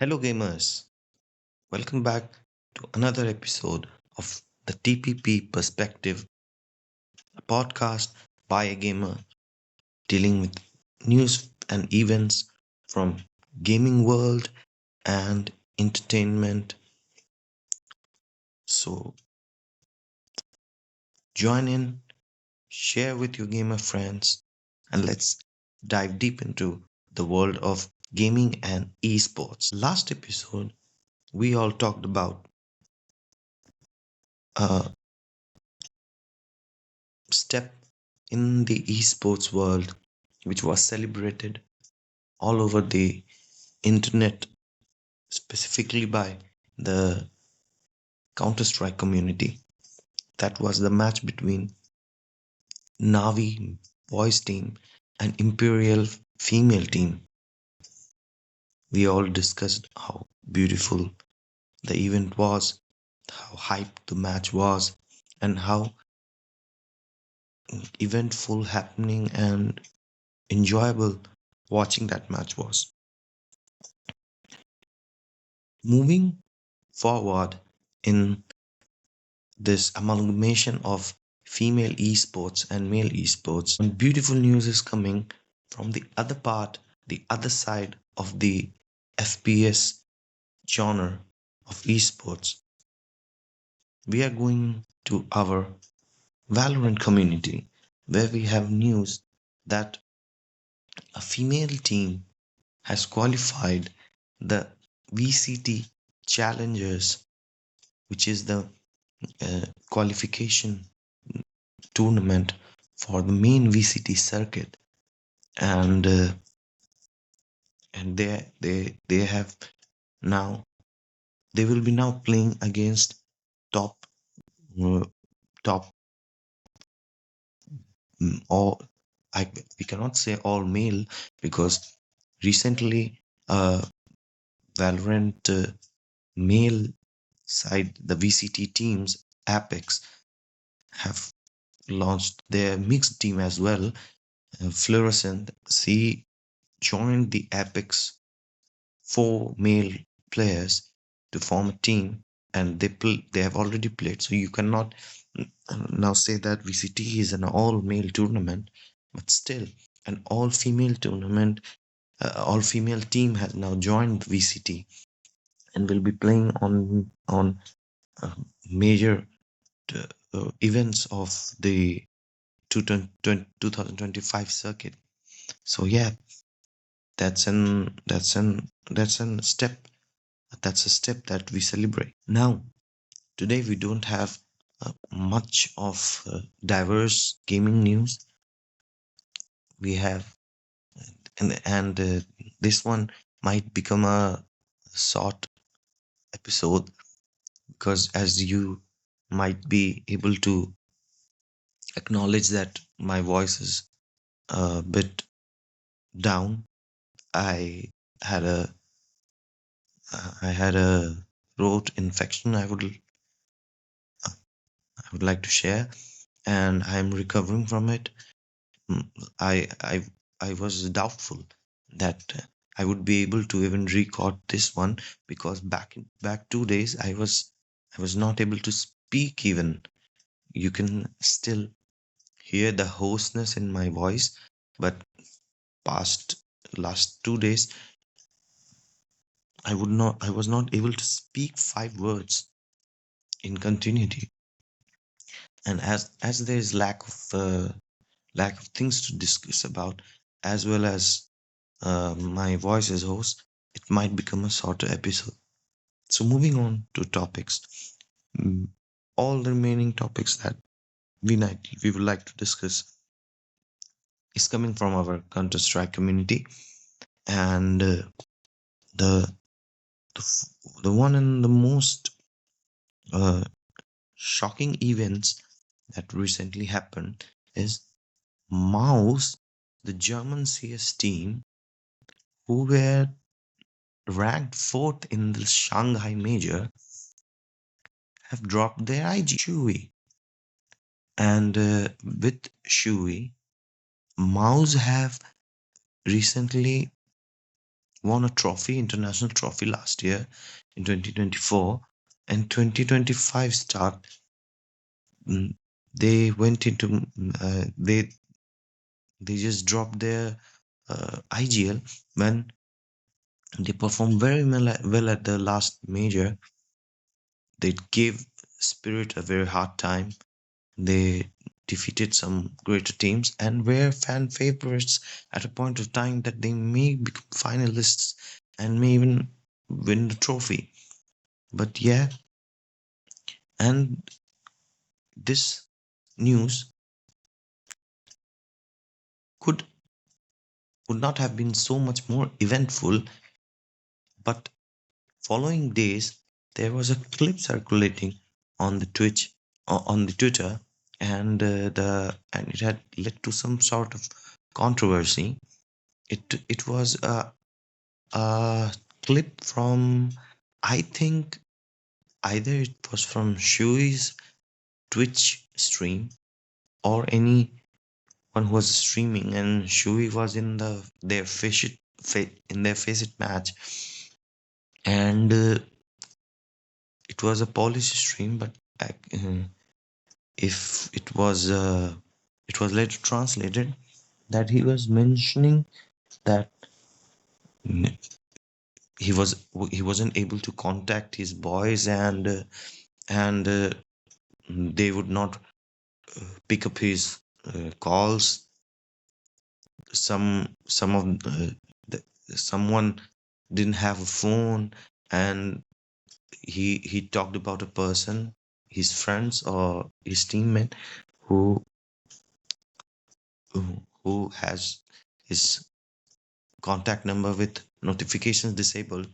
Hello, gamers. Welcome back to another episode of the TPP Perspective, a podcast by a gamer dealing with news and events from gaming world and entertainment. So join in, share with your gamer friends, and let's dive deep into the world of gaming and esports. Last episode, we all talked about a step in the esports world which was celebrated all over the internet, specifically by the Counter Strike community. That was the match between Navi boys team and Imperial female team. We all discussed how beautiful the event was, how hyped the match was, and how eventful, happening, and enjoyable watching that match was. Moving forward in this amalgamation of female esports and male esports, and beautiful news is coming from the other part, the other side of the FPS genre of esports. We are going to our Valorant community where we have news that a female team has qualified the VCT Challengers, which is the qualification tournament for the main VCT circuit, and they have now they will be now playing against top uh, top all I we cannot say all male because recently Valorant male side, the VCT teams Apex have launched their mixed team as well. Fluorescent she joined the Apex four male players to form a team, and they have already played, so you cannot now say that VCT is an all male tournament, but still an all female tournament. All female team has now joined VCT and will be playing on uh, major events of the 2025 circuit. So yeah, that's an step. That's a step that we celebrate. Now, today we don't have much of diverse gaming news. We have, and this one might become a short episode because, as you might be able to acknowledge, that my voice is a bit down. I had a I had a throat infection. I would like to share, and I'm recovering from it. Mm, I I I was doubtful that I would be able to even record this one because back 2 days I was not able to speak even. You can still hear the hoarseness in my voice, but past last 2 days I was not able to speak 5 words in continuity. And as there is lack of things to discuss about, as well as my voice is hoarse, it might become a shorter episode. So moving on to topics, mm, all the remaining topics that we would like to discuss is coming from our Counter Strike community, and the the one and the most uh, shocking events that recently happened is Mouse, the German CS team, who were ranked fourth in the Shanghai Major, have dropped their IG Shui. And with Shui, Mouse have recently won a trophy, international trophy last year in 2024, and 2025 start. mm, They went into they just dropped their IGL when they performed very well at the last major. They gave Spirit a very hard time. They defeated some greater teams and were fan favorites at a point of time that they may become finalists and may even win the trophy. But yeah, and this news could would not have been so much more eventful, but following days there was a clip circulating on the on the Twitter, and it had led to some sort of controversy. It was a clip from, I think, either it was from Shui's Twitch stream or anyone who was streaming, and Shui was in their face it match, and it was a Polish stream, but if it was later translated that he was mentioning that mm, he wasn't able to contact his boys, and they would not pick up his calls. Some of the, someone didn't have a phone, and he talked about a person, his friends or his teammate, who who has his contact number with notifications disabled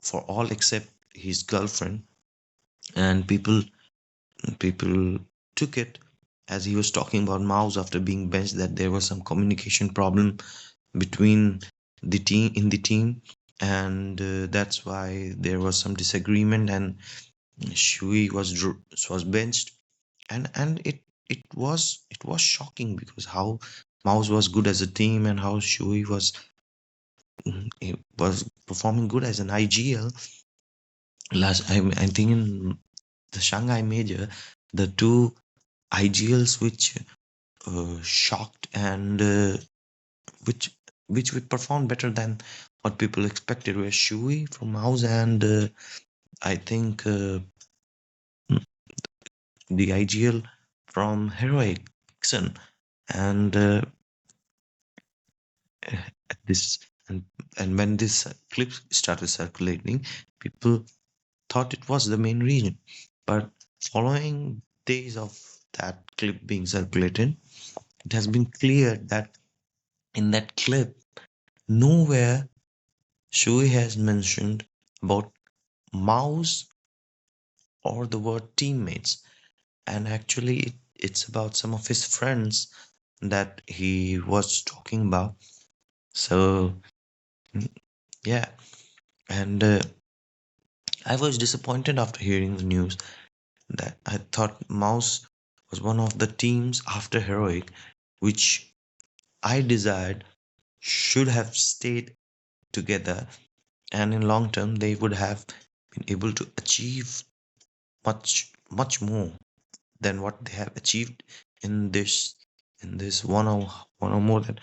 for all except his girlfriend, and people took it as he was talking about Mouse after being benched, that there was some communication problem between the team, and that's why there was some disagreement, and Shui was benched, and it was shocking because how Mouse was good as a team and how Shui he was performing good as an IGL. I think in the Shanghai Major, the two IGLs which shocked, and which which we performed better than what people expected were Shui from Mouse, and I think the IGL from Heroic Vixen, and at this and when this clip started circulating, people thought it was the main reason. But following days of that clip being circulated, it has been clear that in that clip, nowhere Shui has mentioned about mouse or the word teammates. And actually, it's about some of his friends that he was talking about. So, mm, yeah. And I was disappointed after hearing the news that I thought Mouse was one of the teams after Heroic, which I desired should have stayed together, and in long term they would have been able to achieve much more than what they have achieved in this one or more than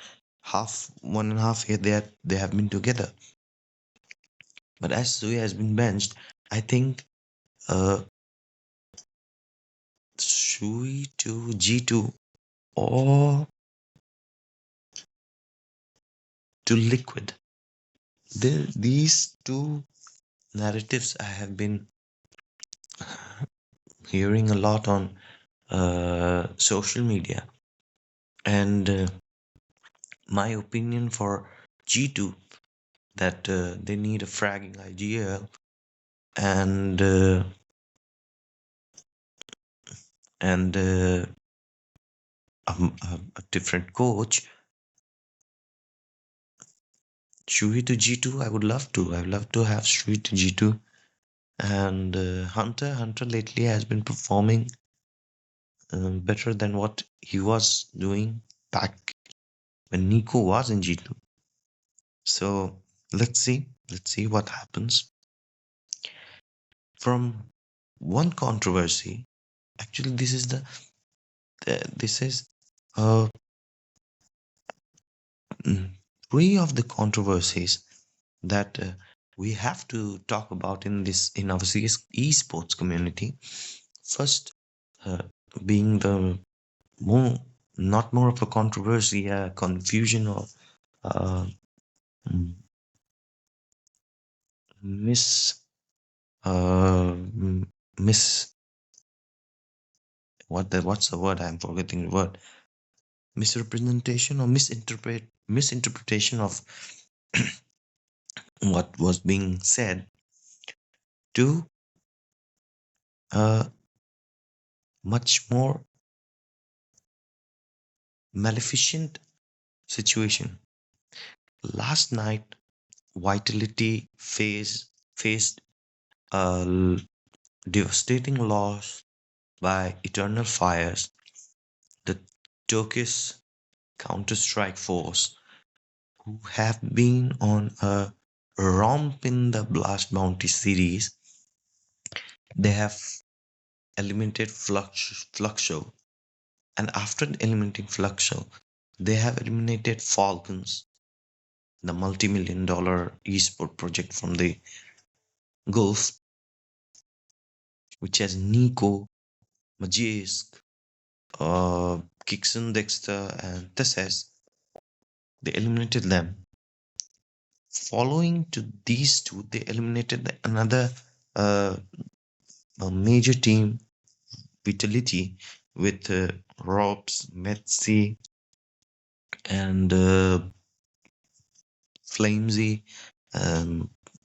1.5 year they have been together. But as Sui has been benched, I think uh Sui to G2 or to Liquid. These two narratives I have been hearing a lot on social media, and my opinion for G2, that they need a fragging idea, and and a different coach. Shui to G2, I would love to. I would love to have Shui to G2. And Hunter lately has been performing better than what he was doing back when Nico was in G2. So let's see what happens from one controversy. Actually, this is uh mm, three of the controversies that we have to talk about in our esports community. First, uh, being the more not more of a controversy, confusion or uh, mm, mis miss what's the word? I'm forgetting the word. Misrepresentation or misinterpretation of what was being said to a much more maleficent situation. Last night, Vitality faced a devastating loss by Eternal Fires, the Turkish Counter-Strike force, who have been on a romp in the Blast Bounty series. They have eliminated Fluxo, and after eliminating Fluxo, they have eliminated Falcons, the multi-million dollar esport project from the Gulf, which has Nico, Majesk, Kixon, Dexter, and Tesses. They eliminated them. Following to these two, they eliminated another uh, a major team, Vitality, with Robs, Metzi, and Flamesy,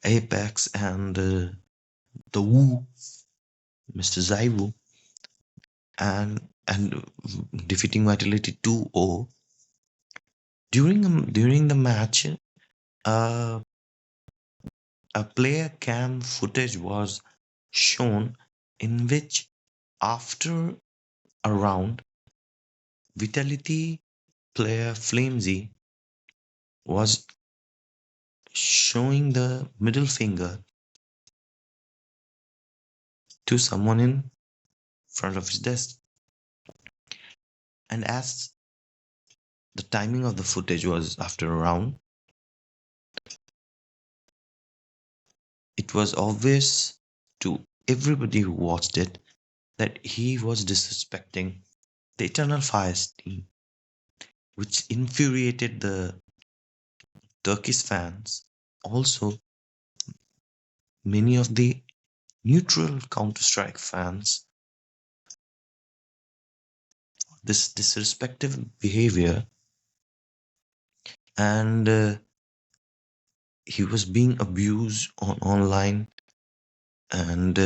Apex, and the Wu, Mr. Zaiwu, and defeating Vitality 2-0. During the match, uh, a player cam footage was shown in which, after a round, Vitality player Flamesy was showing the middle finger to someone in front of his desk. And as the timing of the footage was after a round, it was obvious to everybody who watched it that he was disrespecting the Eternal Fires team, which infuriated the Turkish fans. Also, many of the neutral Counter Strike fans, this disrespectful behavior, and he was being abused online, and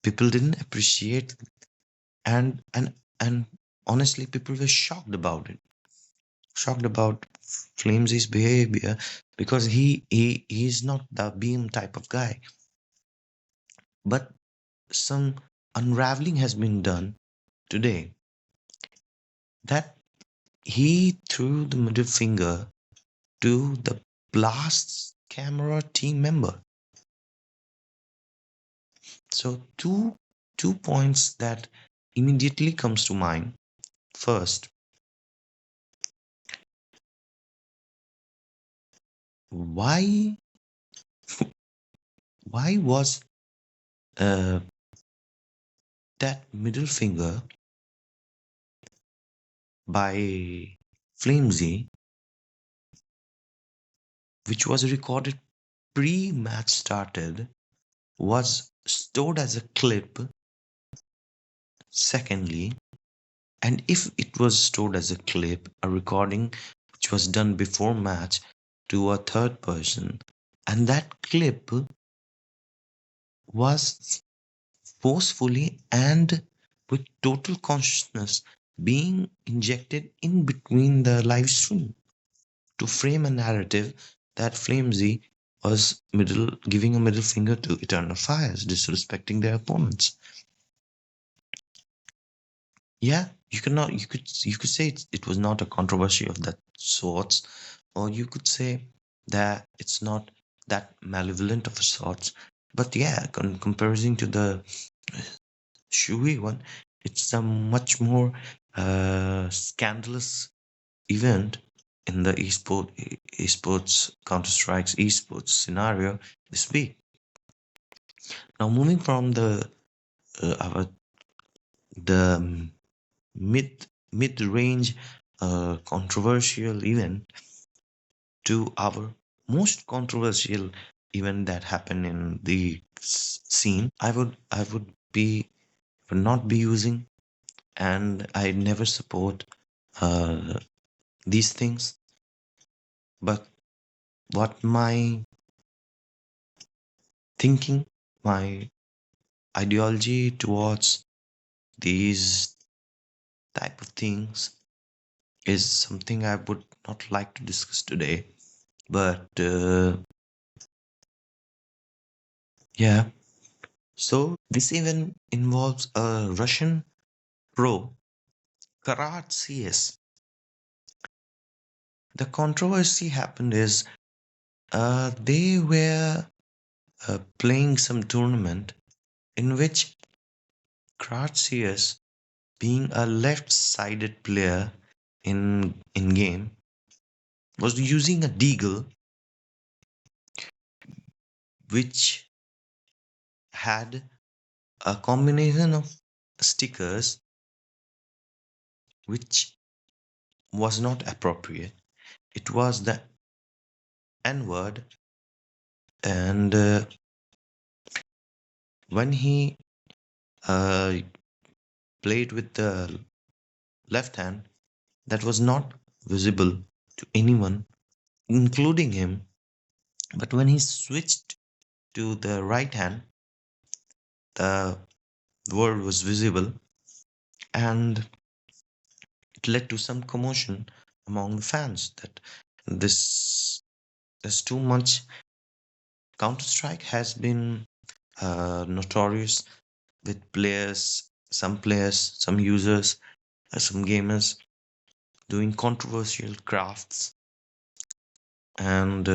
people didn't appreciate, and honestly, people were shocked about Flames' behavior, because he is not the beam type of guy. But some unraveling has been done today, that he threw the middle finger to the Blast's camera team member. So two points that immediately comes to mind. First, why was uh, that middle finger by Flimsy, which was recorded pre-match started, was stored as a clip? Secondly, and if it was stored as a clip, a recording which was done before match to a third person, and that clip was forcefully and with total consciousness being injected in between the live stream to frame a narrative that Flamesy was giving a middle finger to Eternal Fires, disrespecting their opponents. Yeah, you could say it was not a controversy of that sorts, or you could say that it's not that malevolent of a sorts. But yeah, comparison to the Shui one, it's a much more scandalous event in the esports Counter Strike's esports scenario this week. Now moving from the mid range controversial event to our most controversial event that happened in the scene, would not be using, and I never support uh, these things. But what my thinking, my ideology towards these type of things is something I would not like to discuss today. But yeah, so this event involves a Russian pro, Karat CS. The controversy happened is they were playing some tournament in which Karat CS, being a left-sided player in game, was using a deagle which had a combination of stickers which was not appropriate. It was the N word, and when he uh, played with the left hand, that was not visible to anyone, including him. But when he switched to the right hand, the word was visible, and it led to some commotion among the fans that this is too much. Counter Strike has been notorious with players, some users, some gamers doing controversial crafts, and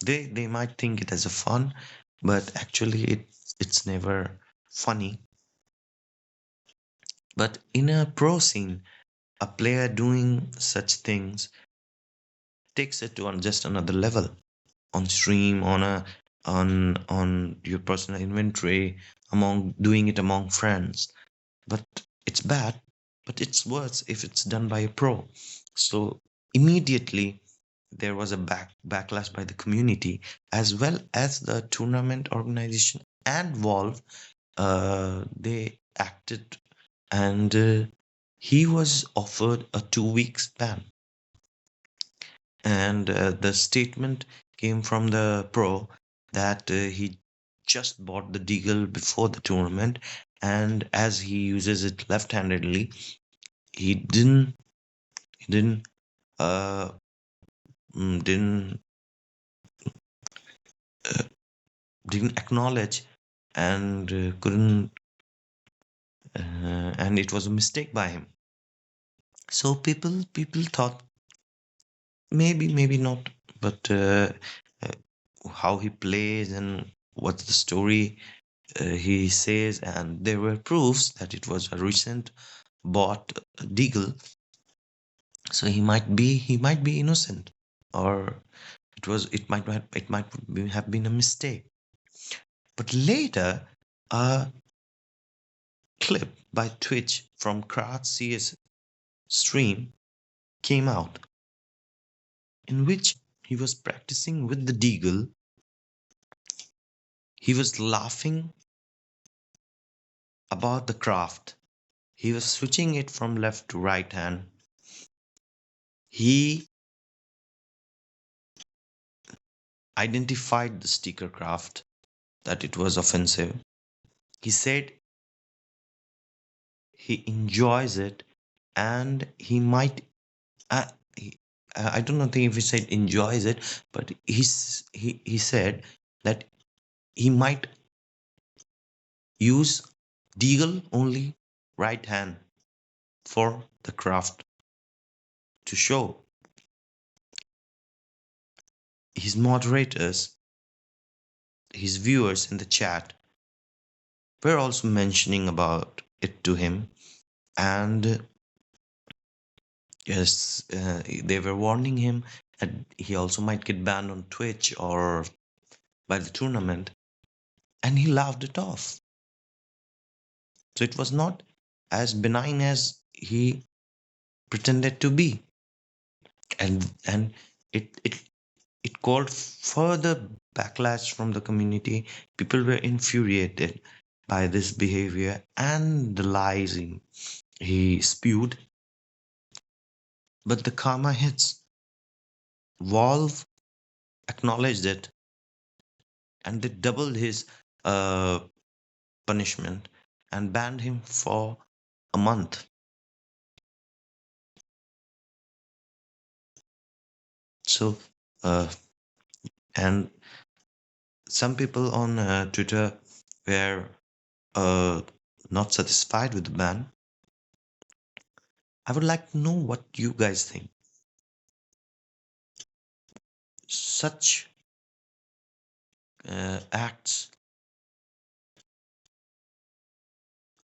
they might think it as a fun, but actually it's never funny. But in a pro scene, a player doing such things takes it to just another level on stream, on your personal inventory, among doing it among friends. But it's bad, but it's worse if it's done by a pro. So immediately there was a backlash by the community as well as the tournament organization and Valve. They acted, and he was offered a 2 weeks ban. And the statement came from the pro that he just bought the deagle before the tournament, and as he uses it left-handedly, he didn't uh didn't uh, didn't acknowledge, and couldn't and it was a mistake by him. So people thought maybe not, but how he plays and what's the story he says, and there were proofs that it was a recent bought deagle, so he might be innocent, or it might have been a mistake. But later, a clip by Twitch from Kratz CS stream came out in which he was practicing with the deagle. He was laughing about the craft. He was switching it from left to right hand. He identified the sticker craft, that it was offensive. He said he enjoys it, and he might. Uh, he, I don't know think if he said enjoys it, but he said that he might use deagle only right hand for the craft to show. his moderators, his viewers in the chat were also mentioning about it to him, and yes, they were warning him that he also might get banned on Twitch or by the tournament, and he laughed it off. So it was not as benign as he pretended to be, and it called further backlash from the community. People were infuriated by this behavior and the lies he spewed. But the karma hits. Valve acknowledged it, and they doubled his uh, punishment and banned him for a month. So, uh, and some people on Twitter were uh, not satisfied with the ban. I would like to know what you guys think. Such acts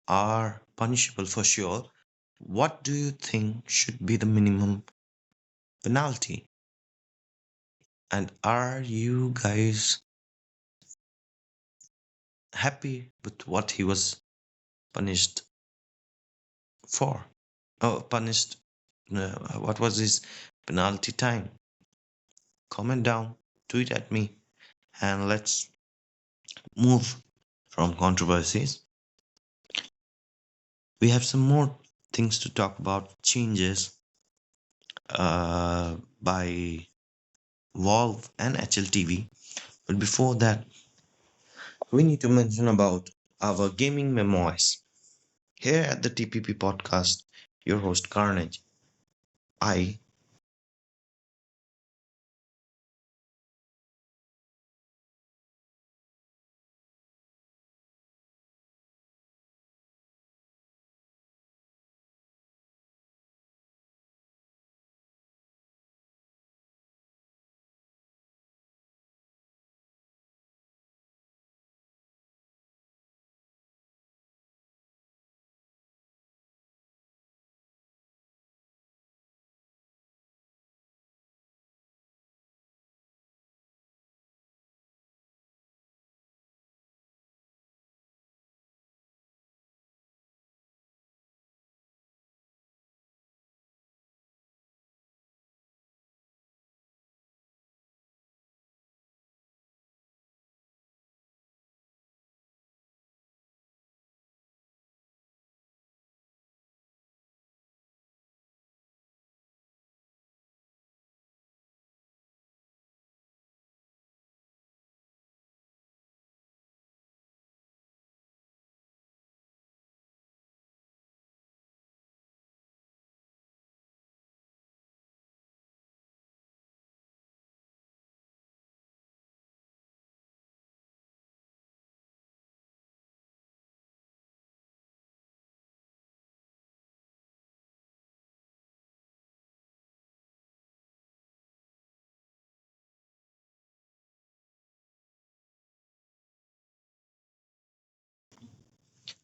are punishable for sure. What do you think should be the minimum penalty? And are you guys happy with what he was punished for? Oh, punished. What was his penalty time? Comment down, tweet at me, and let's move from controversies. We have some more things to talk about, changes by Valve and HLTV. But before that, we need to mention about our gaming memoirs. Here at the TPP podcast, your host Carnage,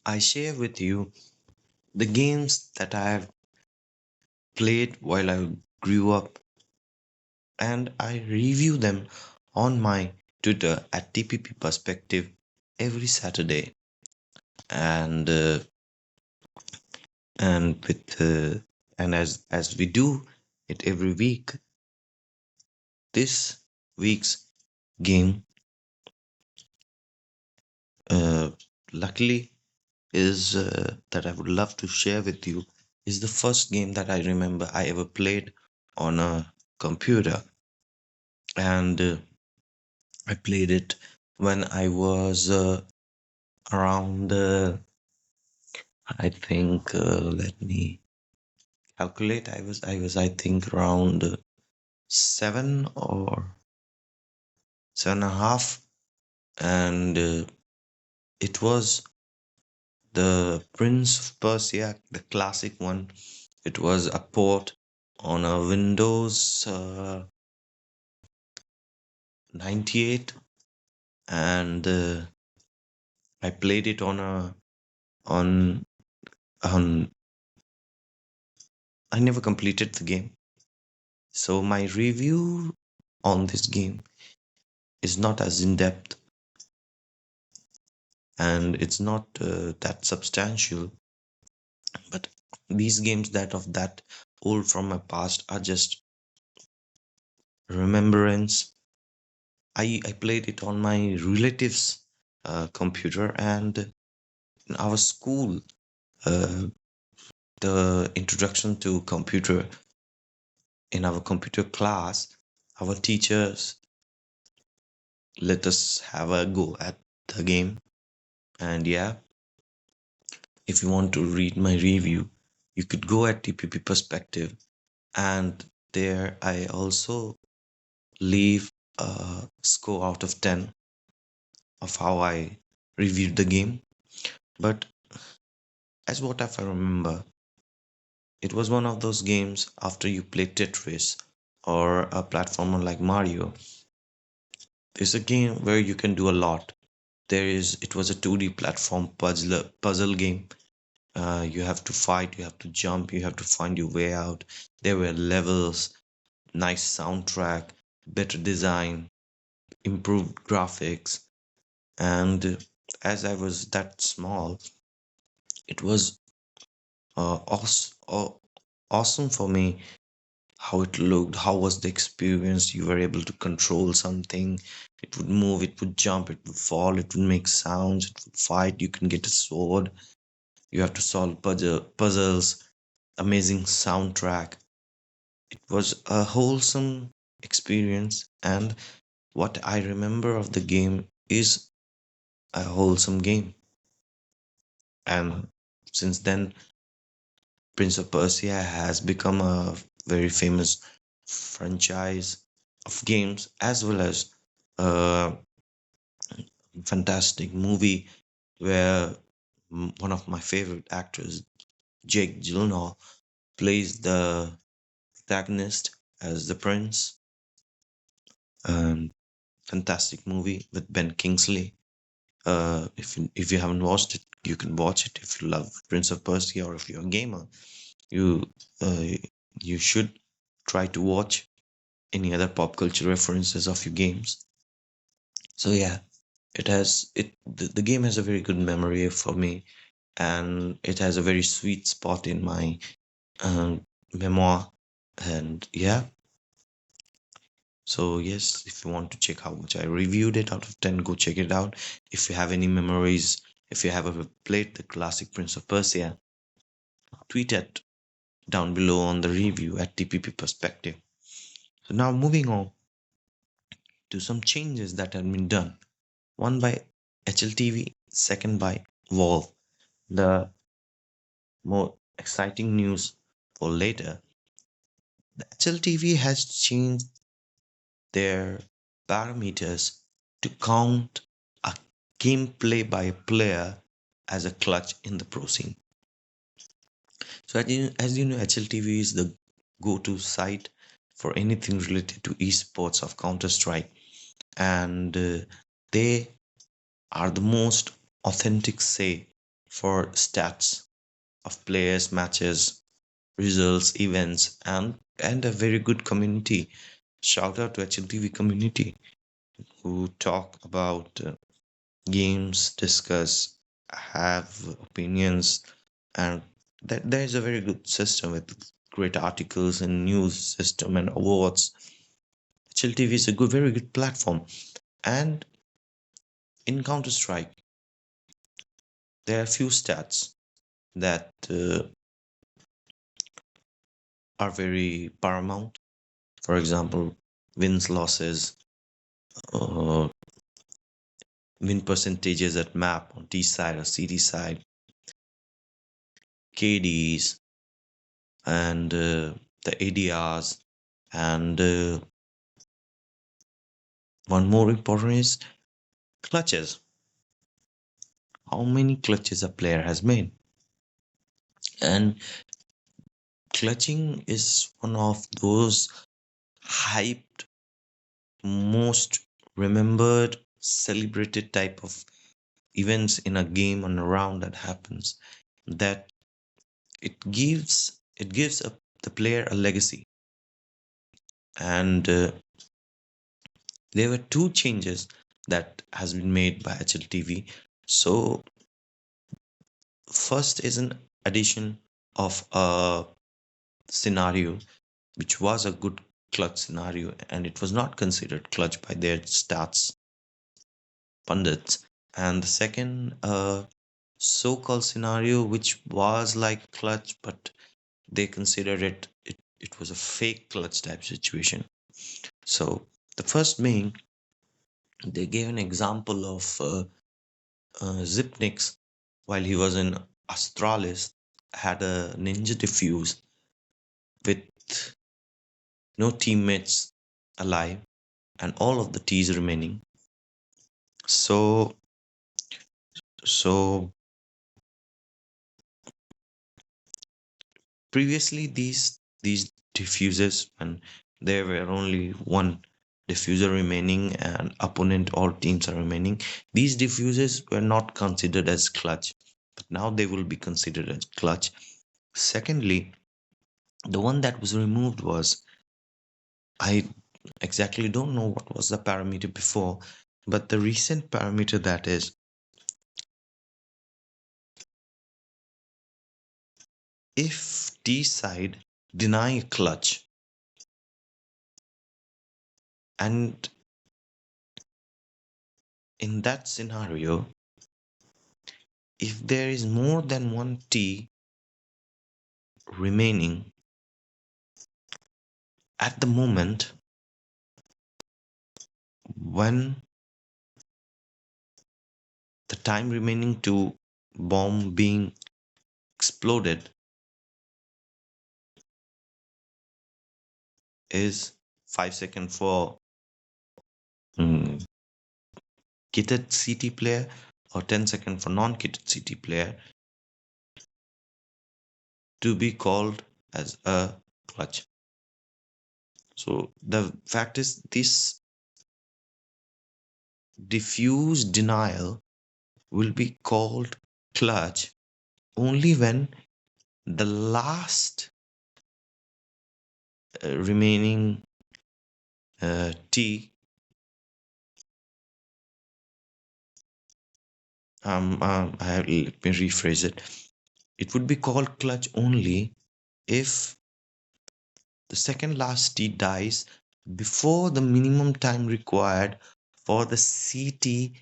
I share with you the games that I have played while I grew up, and I review them on my Twitter at TPP Perspective every Saturday. And and with and as we do it every week, this week's game, uh, luckily, is that I would love to share with you is the first game that I remember I ever played on a computer, and I played it when I was around. I think let me calculate. I think around 7 or 7.5, and it was the Prince of Persia, the classic one. It was a port on a Windows 98, and I played it on on. I never completed the game, so my review on this game is not as in depth, and it's not that substantial. But these games that of that old from my past are just remembrance. I played it on my relatives' computer, and in our school, uh, the introduction to computer in our computer class, our teachers let us have a go at the game. And yeah, if you want to read my review, you could go at TPP perspective, and there I also leave a score out of 10 of how I reviewed the game. But as what if I remember, it was one of those games after you play Tetris or a platformer like Mario. It's a game where you can do a lot. It was a 2D platform puzzle game. You have to fight, you have to jump, you have to find your way out. There were levels, nice soundtrack, better design, improved graphics, and as I was that small, it was awesome for me how it looked, how was the experience. You were able to control something. It would move, it would jump, it would fall, it would make sounds, it would fight. You can get a sword. You have to solve puzzles. Amazing soundtrack. It was a wholesome experience, and what I remember of the game is a wholesome game. And since then, Prince of Persia has become a very famous franchise of games, as well as a fantastic movie where one of my favorite actors, Jake Gyllenhaal, plays the protagonist as the prince. Fantastic movie with Ben Kingsley. If you haven't watched it, you can watch it. If you love Prince of Persia or if you're a gamer, you uh, you should try to watch any other pop culture references of your games. So yeah, the game has a very good memory for me, and it has a very sweet spot in my memoir. And yeah, so yes, if you want to check how much I reviewed it out of 10, go check it out. If you have any memories, if you have ever played the classic Prince of Persia, tweet it down below on the review at TPP Perspective. So now moving on to some changes that have been done. One by HLTV, second by Valve. The more exciting news for later. The HLTV has changed their parameters to count a gameplay by a player as a clutch in the pro scene. So as you know, HLTV is the go-to site for anything related to esports of Counter-Strike, and they are the most authentic say for stats of players, matches, results, events, and a very good community. Shout out to HLTV community who talk about games, discuss, have opinions, and that there is a very good system with great articles and news system and awards. HLTV is a very good platform, and in Counter Strike, there are few stats that are very paramount. For example, wins, losses, uh, win percentages at map on T side or CD side, KDs, and the ADRs, and one more important is clutches. How many clutches a player has made? And clutching is one of those hyped, most remembered, celebrated type of events in a game on a round that happens, that it gives the player a legacy. And there were two changes that has been made by HLTV. So first is an addition of a scenario which was a good clutch scenario, and it was not considered clutch by their stats pundits. And the second, so-called scenario which was like clutch, but they considered it was a fake clutch type situation. So the first being, they gave an example of Zipnix while he was in Astralis had a ninja diffuse with no teammates alive and all of the T's remaining. So so previously these diffusers, and there were only one diffuser remaining and opponent all teams are remaining, these diffusers were not considered as clutch, but now they will be considered as clutch. Secondly, the one that was removed was, I exactly don't know what was the parameter before, but the recent parameter, that is, if T side deny a clutch, and in that scenario, if there is more than one T remaining at the moment when the time remaining to bomb being exploded is 5 seconds for mm, kitted CT player or 10 seconds for non-kitted CT player, to be called as a clutch. So the fact is, this diffuse denial will be called clutch only when the last remaining T, let me rephrase it. It would be called clutch only if the second last T dies before the minimum time required for the CT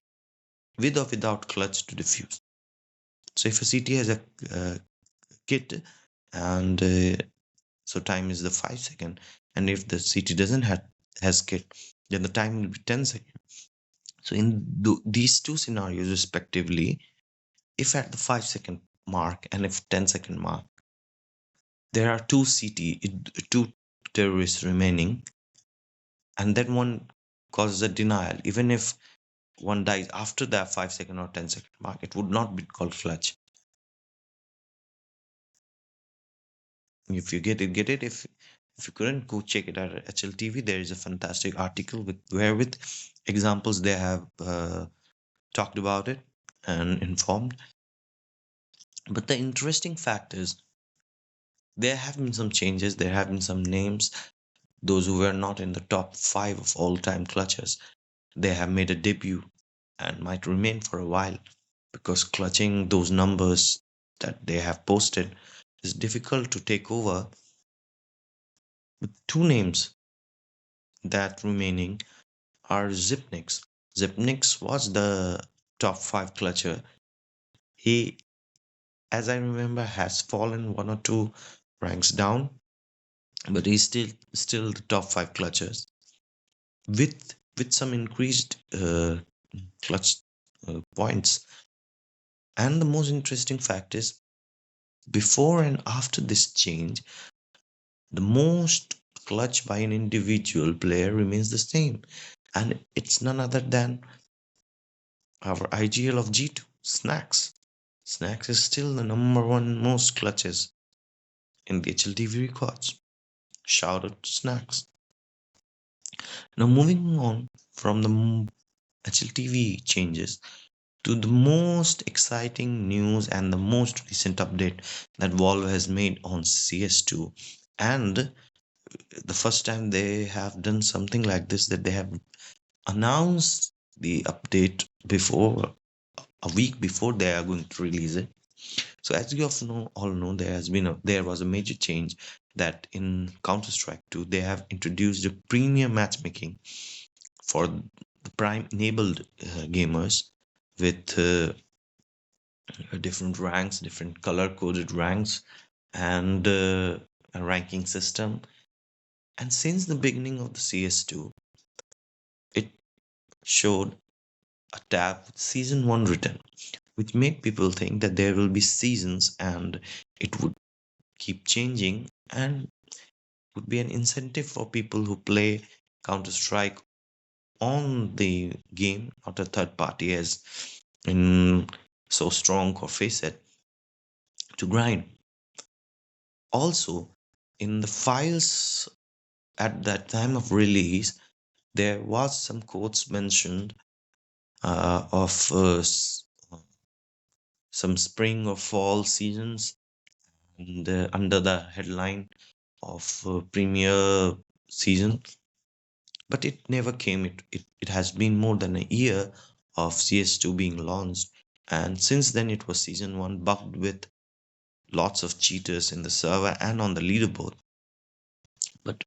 with or without clutch to diffuse. So if a CT has a kit, and so time is the 5 second, and if the CT doesn't have has kit, then the time will be 10 seconds. So in these two scenarios respectively, if at the 5 second mark and if 10 second mark there are two terrorists remaining, and then one causes a denial, even if one dies after that 5 second or 10 second mark, it would not be called clutch. If you get it. If you couldn't, go check it out at HLTV. There is a fantastic article with examples they have talked about it and informed. But the interesting fact is, there have been some changes. There have been some names. Those who were not in the top 5 of all time clutchers, they have made a debut and might remain for a while, because clutching those numbers that they have posted is difficult to take over. With two names that remaining are Zipnix. Zipnix was the top 5 clutcher. He, as I remember, has fallen one or two ranks down, but he's still the top 5 clutchers with some increased clutch points. And the most interesting fact is, before and after this change, the most clutch by an individual player remains the same, and it's none other than our IGL of G2, Snacks. Snacks is still the number one most clutches in the HLTV records. Shout out to Snacks. Now, moving on from the HLTV changes to the most exciting news and the most recent update that Valve has made on CS2. And the first time they have done something like this, that they have announced the update before a week before they are going to release it. So as you all know, there was a major change that in Counter Strike 2 they have introduced a premium matchmaking for the prime enabled gamers with different ranks, different color coded ranks, and a ranking system. And since the beginning of the CS2, it showed a tab with season 1 written, which made people think that there will be seasons and it would keep changing and would be an incentive for people who play Counter Strike on the game, not a third party as in so strong or face it, to grind. Also, in the files at that time of release, there was some quotes mentioned of some spring or fall seasons, and under the headline of premier season, but it never came. It has been more than a year of CS2 being launched, and since then it was season 1 bugged with lots of cheaters in the server and on the leaderboard. But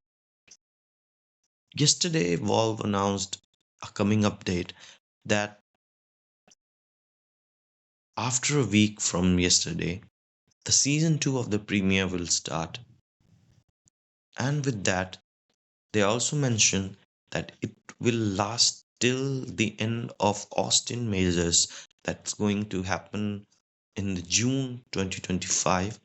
yesterday, Valve announced a coming update that after a week from yesterday, the season 2 of the premiere will start. And with that, they also mention that it will last till the end of Austin Majors that's going to happen in the June 2025,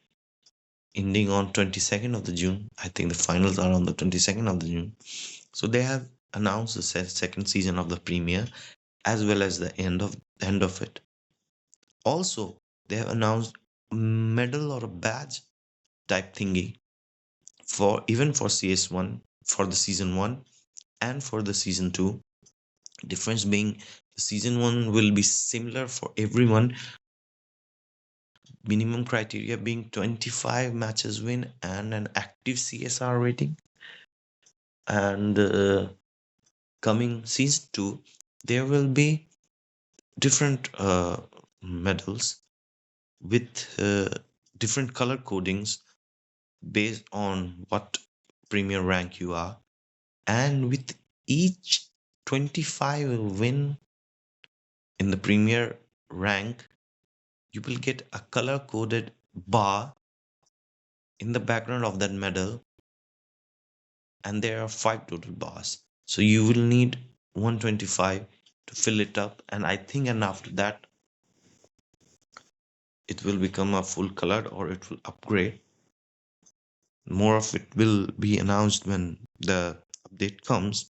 ending on 22nd of the June. I think the finals are on the 22nd of the June. So they have announced the second season of the premiere as well as the end of it. Also, they have announced a medal or a badge type thingy for even for CS1 for the season 1 and for the season 2. Difference being the season 1 will be similar for everyone, minimum criteria being 25 matches win and an active CSR rating. And coming season 2, there will be different medals with different color codings based on what premier rank you are, and with each 25 win in the premier rank, you will get a color coded bar in the background of that medal, and there are 5 total bars. So you will need 125 to fill it up, and I think, and after that, it will become a full colored or it will upgrade. More of it will be announced when the update comes.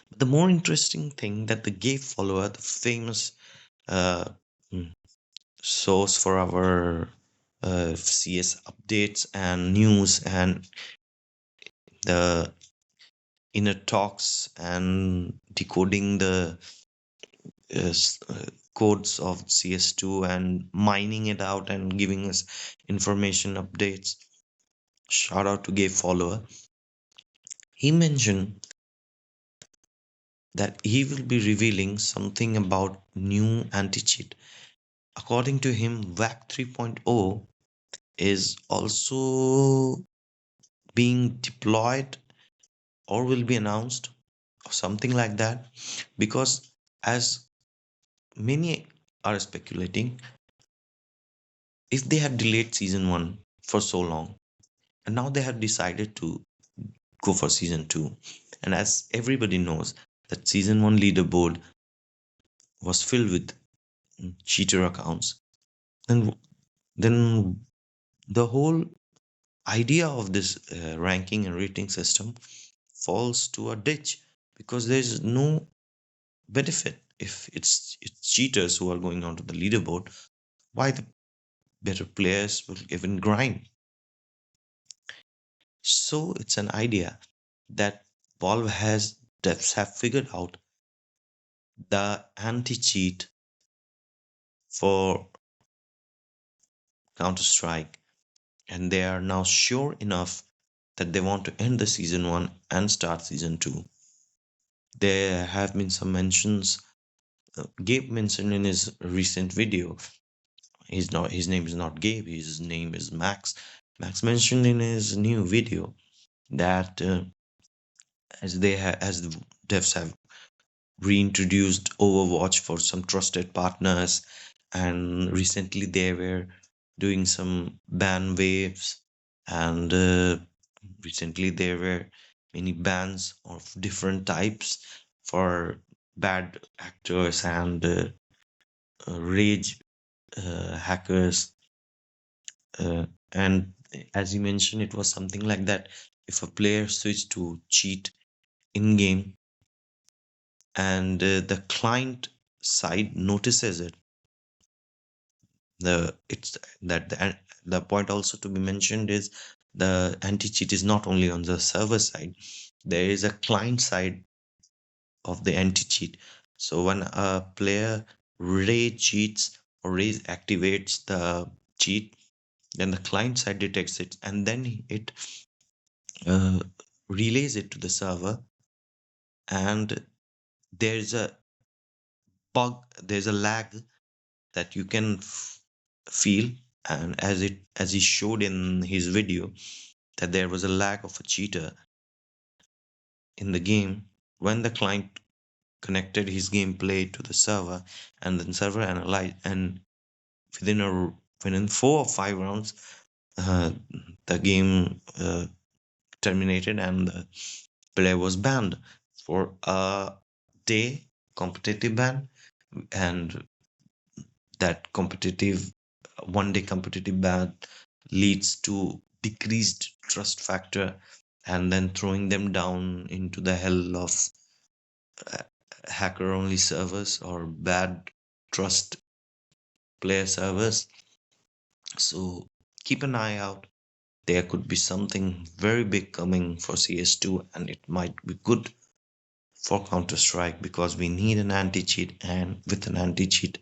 But the more interesting thing that the game follower, the famous uh, mm, source for our CS updates and news and the inner talks and decoding the codes of CS2 and mining it out and giving us information updates. Shout out to Gay Follower. He mentioned that he will be revealing something about new anti-cheat. According to him, WAC 3.0 is also being deployed or will be announced or something like that, because as many are speculating, if they have delayed season 1 for so long and now they have decided to go for season 2, and as everybody knows that season 1 leaderboard was filled with cheater accounts, then the whole idea of this ranking and rating system falls to a ditch, because there's no benefit. If it's cheaters who are going onto the leaderboard, why the better players will even grind? So it's an idea that Valve has devs have figured out the anti-cheat for Counter Strike, and they are now sure enough that they want to end the season 1 and start season 2. There have been some mentions. Gabe mentioned in his recent video, his name is not Gabe, his name is Max. Max mentioned in his new video that as the devs have reintroduced Overwatch for some trusted partners, and recently they were doing some ban waves, and recently there were many bans of different types for bad actors and rage hackers. And as you mentioned, it was something like that. If a player switched to cheat in game and the client side notices it, the it's that the point also to be mentioned is the anti cheat is not only on the server side. There is a client side of the anti cheat. So when a player rage cheats or rage activates the cheat, then the client side detects it, and then it uh, relays it to the server, and there's a there's a lag that you can feel. And as he showed in his video, that there was a lag of a cheater in the game when the client connected his gameplay to the server, and then server analyzed, and within a within 4 or 5 rounds, uh, the game terminated and the player was banned for a day, competitive ban. And that competitive 1 day competitive ban leads to decreased trust factor, and then throwing them down into the hell of uh, hacker only servers or bad trust player servers. So keep an eye out. There could be something very big coming for CS2, and it might be good for Counter Strike because we need an anti cheat. And with an anti cheat,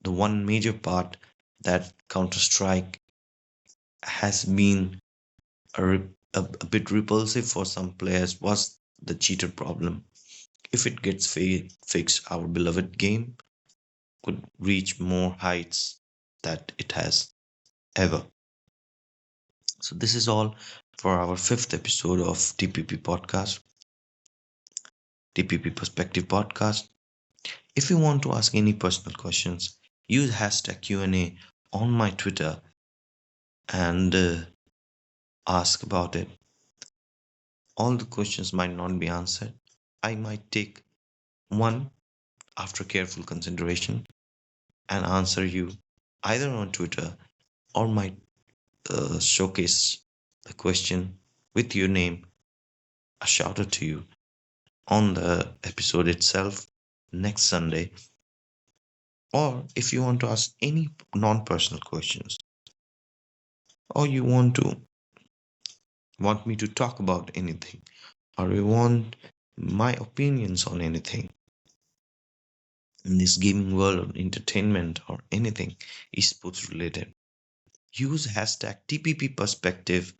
the one major part that Counter Strike has been a bit repulsive for some players was the cheater problem. If it gets fixed, our beloved game could reach more heights that it has ever. So this is all for our fifth episode of TPP podcast, TPP Perspective podcast. If you want to ask any personal questions, use hashtag Q&A on my Twitter and ask about it. All the questions might not be answered. I might take one after careful consideration and answer you either on Twitter, or might showcase the question with your name, a shout out to you on the episode itself next Sunday. Or if you want to ask any non personal questions, or you want me to talk about anything, or you want my opinions on anything in this gaming world or entertainment or anything esports related, use hashtag TPP perspective,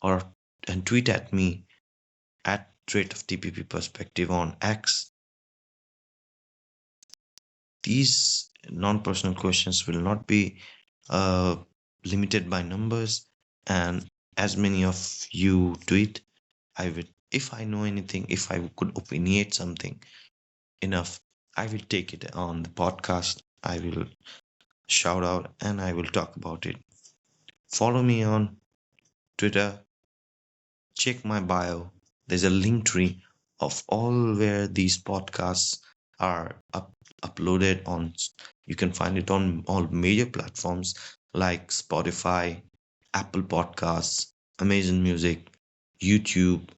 or and tweet at me at trait of TPP perspective on X. These non-personal questions will not be uh, limited by numbers, and as many of you tweet, I will, if I know anything, if I could opinionate something enough, I will take it on the podcast. I will shout out and I will talk about it. Follow me on Twitter, check my bio. There's a link tree of all where these podcasts are uploaded on. You can find it on all major platforms like Spotify, Apple Podcasts, Amazon Music, YouTube,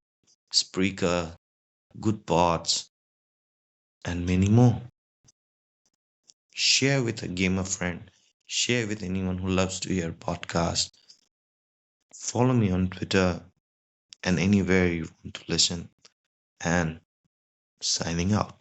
Spreaker, Good Pods, and many more. Share with a gamer friend. Share with anyone who loves to hear podcasts. Follow me on Twitter. and anywhere you want to listen. And signing out.